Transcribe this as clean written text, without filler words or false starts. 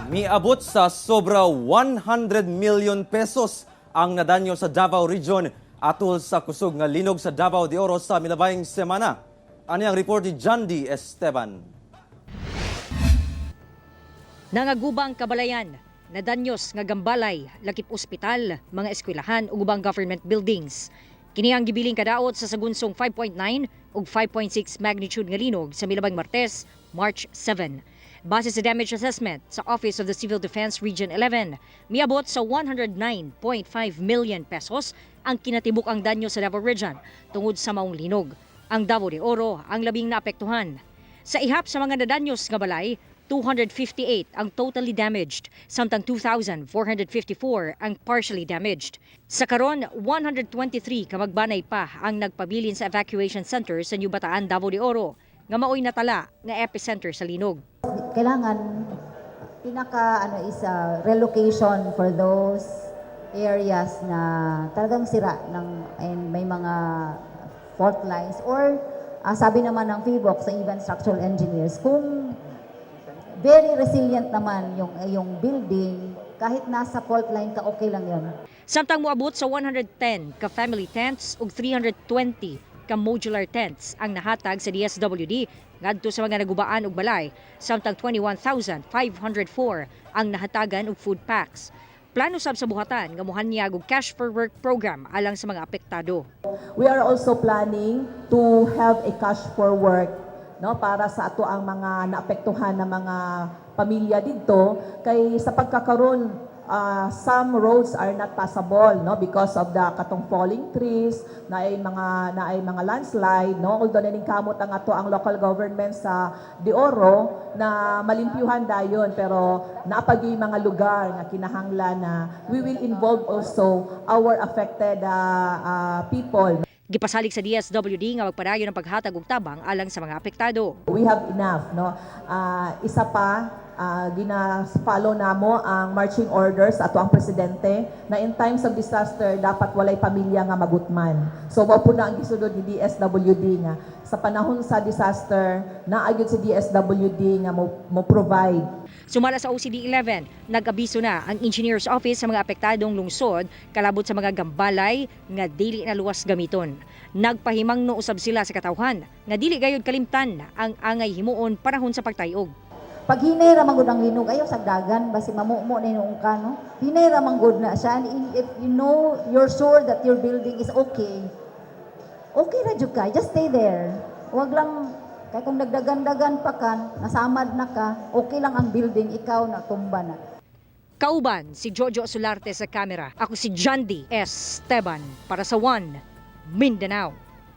Miabot sa sobra 100 million pesos ang nadanyo sa Davao Region atol sa kusog nga linog sa Davao de Oro sa milabayng semana. Ani ang report ni John D. Esteban. Nangagubang kabalayan, nadanyos nga gambalay, lakip ospital, mga eskwelahan ug ubang government buildings. Kini ang gibiling kadaot sa sagunsong 5.9 ug 5.6 magnitude nga linog sa milabang Martes, March 7. Base sa damage assessment sa Office of the Civil Defense Region 11, miabot sa 109.5 million pesos ang kinatibuk ang danyo sa Davao Region tungod sa maong linog. Ang Davao de Oro ang labing naapektuhan. Sa ihap sa mga nadanyos nga balay, 258 ang totally damaged, samtang 2,454 ang partially damaged. Sa karon, 123 ka magbanay pa ang nagpabilin sa evacuation center sa New Bataan, Davao de Oro, nga maoy natala nga epicenter sa linog. Kailangan is relocation for those areas na talagang sira and may mga fault lines or sabi naman ng PHIVOC sa even structural engineers, kung very resilient naman yung building, kahit nasa fault line ka, okay lang yun. Samtang moabot sa 110 ka family tents ug 320 ka modular tents ang nahatag sa DSWD ngadto sa mga nagubaan ug balay, samtang 21,504 ang nahatagan og food packs. Plano sab sa buhatan nga mohanyag og cash for work program alang sa mga apektado. We are also planning to have a cash for work, no, para sa ato ang mga naapektuhan na mga pamilya didto kay sa pagkakaroon some roads are not passable, no, because of the katong falling trees na ay mga landslide, no, although naning kamot ang ato ang local government sa De Oro na malimpyuhan dayon, pero naapagi mga lugar nga kinahanglan na we will involve also our affected people. Gipasalig sa DSWD nga magpadayon ng paghatag og tabang alang sa mga apektado. We have enough, no. Isa pa, gina-follow namo ang marching orders ato ang presidente na in times of disaster dapat walay pamilya nga magutman. So mao po na ang gisunod ni DSWD nga sa panahon sa disaster naayod si DSWD nga mo provide. Sumala sa OCD 11, nag-abiso na ang Engineer's Office sa mga apektadong lungsod kalabot sa mga gambalay nga dili na luwas gamiton. Nagpahimangno usab sila sa katawhan nga dili gayud kalimtan ang angay himuon panahon sa pagtayog. Pag hinay ramang gud ang linog, ayaw sagdagan, basi mamumo na yung ka, no? Hinay ramang gud na siya. And if you know, you're sure that your building is okay, okay ra jud ka, just stay there. Huwag lang, kaya kung nagdagan-dagan pa ka, nasamad na ka, okay lang ang building, ikaw na tumba na. Kauban si Jojo Solarte sa kamera. Ako si John D. Esteban para sa One Mindanao.